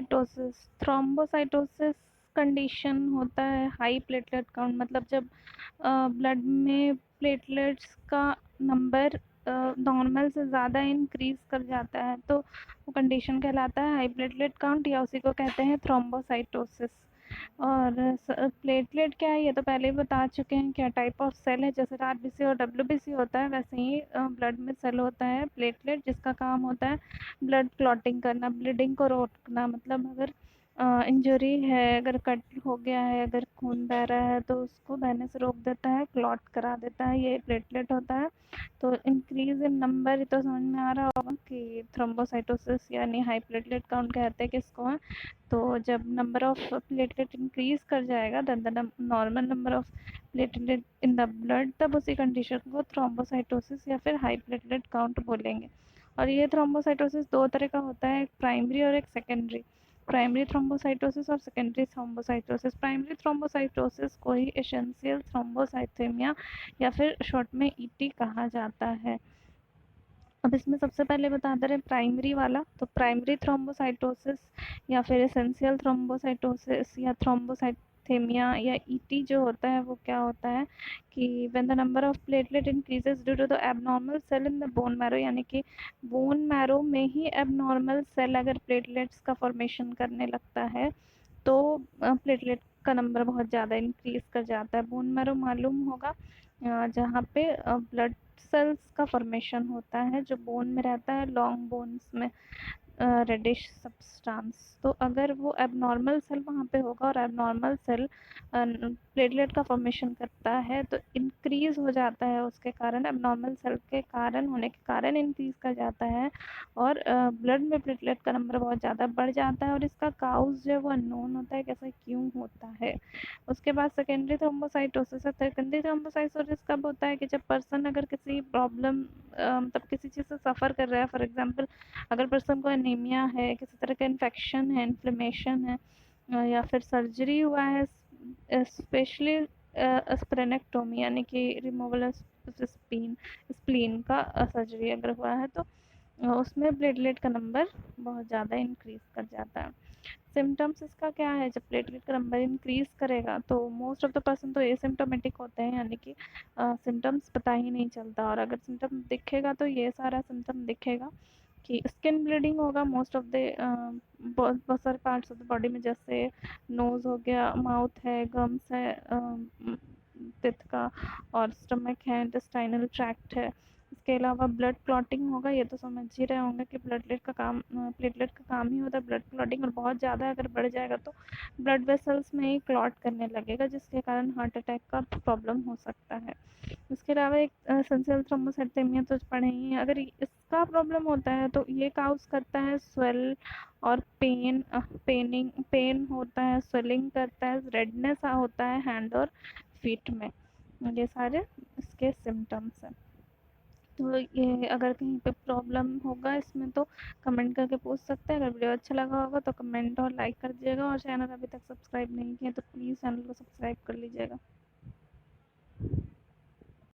Thrombocytosis condition होता है high platelet count, मतलब जब ब्लड में प्लेटलेट्स का नंबर नॉर्मल से ज़्यादा इंक्रीज कर जाता है तो वो कंडीशन कहलाता है हाई प्लेटलेट काउंट, या उसी को कहते हैं थ्रोम्बोसाइटोसिस। और प्लेटलेट क्या है ये तो पहले ही बता चुके हैं, क्या टाइप ऑफ सेल है। जैसे आरबीसी और डब्ल्यूबीसी होता है वैसे ही ब्लड में सेल होता है प्लेटलेट, जिसका काम होता है ब्लड क्लॉटिंग करना, ब्लीडिंग को रोकना। मतलब अगर इंजरी है, अगर कट हो गया है, अगर खून बह रहा है तो उसको बहने से रोक देता है, क्लॉट करा देता है, ये प्लेटलेट होता है। तो इंक्रीज इन नंबर तो समझ में आ रहा होगा कि थ्रोम्बोसाइटोसिस यानी हाई प्लेटलेट काउंट कहते हैं किसको है। तो जब नंबर ऑफ प्लेटलेट इंक्रीज कर जाएगा then the normal number of platelet in the blood, तब उसी कंडीशन को थ्रोम्बोसाइटोसिस या फिर हाई प्लेटलेट काउंट बोलेंगे। और ये थ्रोम्बोसाइटोसिस दो तरह का होता है, एक प्राइमरी और एक सेकेंडरी। प्राइमरी थ्रोम्बोसाइटोसिस और सेकेंडरी थ्रोम्बोसाइटोसिस। प्राइमरी थ्रोम्बोसाइटोसिस को ही एसेंशियल थ्रोम्बोसाइथेमिया या फिर शॉर्ट में ईटी कहा जाता है। अब इसमें सबसे पहले बता दे रहे प्राइमरी वाला, तो प्राइमरी थ्रोम्बोसाइटोसिस या फिर एसेंशियल थ्रोम्बोसाइटोसिस या थ्रोम्बोसाइथेमिया या ईटी जो होता है वो क्या होता है कि when the number of platelet increases due to the abnormal cell in the bone marrow, यानी कि बोन मैरो में ही एबनॉर्मल सेल अगर प्लेटलेट्स का फॉर्मेशन करने लगता है तो प्लेटलेट का नंबर बहुत ज़्यादा इंक्रीज कर जाता है। बोन मैरो मालूम होगा जहाँ पे ब्लड सेल्स का फॉर्मेशन होता है, जो बोन में रहता है, लॉन्ग बोन्स में रेडिश सब्सटेंस। तो अगर वो एबनॉर्मल सेल वहाँ पे होगा और एबनॉर्मल सेल प्लेटलेट का फॉर्मेशन करता है तो इंक्रीज हो जाता है, उसके कारण एबनॉर्मल सेल के कारण होने के कारण इंक्रीज कर जाता है और ब्लड में प्लेटलेट का नंबर बहुत ज़्यादा बढ़ जाता है। और इसका काउज जो है वो अननोन होता है कैसा क्यों होता है। उसके बाद सेकेंडरी थ्रोम्बोसाइटोसिस है। सेकेंडरी थ्रोम्बोसाइटोसिस कब होता है कि जब पर्सन अगर किसी प्रॉब्लम मतलब किसी चीज़ से सफ़र कर रहा है, फॉर एग्जांपल अगर पर्सन को एनीमिया है, किसी तरह का इन्फेक्शन है, इन्फ्लेमेशन है या फिर सर्जरी हुआ है, स्पेशली स्प्लेनेक्टोमी यानी कि रिमूवल स्प्लीन का सर्जरी अगर हुआ है तो उसमें प्लेटलेट का नंबर बहुत ज़्यादा इंक्रीज कर जाता है। सिम्टम्स इसका क्या है, जब प्लेटलेट का नंबर इंक्रीज करेगा तो मोस्ट ऑफ द पर्सन तो एसिम्टोमेटिक होते हैं, यानी कि सिम्टम्स पता ही नहीं चलता। और अगर सिम्टम दिखेगा तो ये सारा सिम्टम दिखेगा कि स्किन ब्लीडिंग होगा मोस्ट ऑफ द बहुत सारे पार्ट्स ऑफ द बॉडी में, जैसे नोज हो गया, माउथ है, गम्स है, पित्त का, और स्टमक है, इंटेस्टाइनल ट्रैक्ट है। इसके अलावा ब्लड क्लॉटिंग होगा, ये तो समझ ही रहे होंगे कि प्लेटलेट का काम ही होता है ब्लड क्लॉटिंग, और बहुत ज़्यादा अगर बढ़ जाएगा तो ब्लड वेसल्स में ही क्लॉट करने लगेगा, जिसके कारण हार्ट अटैक का प्रॉब्लम हो सकता है। इसके अलावा एक एसेंशियल थ्रोम्बोसाइथेमिया तो पढ़े ही हैं। अगर इसका प्रॉब्लम होता है तो ये काउज करता है स्वेल और पेन होता है, स्वेलिंग करता है, रेडनेस होता है हैंड और फीट में। ये सारे इसके सिम्टम्स हैं। तो ये अगर कहीं पे प्रॉब्लम होगा इसमें तो कमेंट करके पूछ सकते हैं। अगर वीडियो अच्छा लगा होगा तो कमेंट और लाइक कर दीजिएगा, और चैनल अभी तक सब्सक्राइब नहीं किया तो प्लीज़ चैनल को सब्सक्राइब कर लीजिएगा।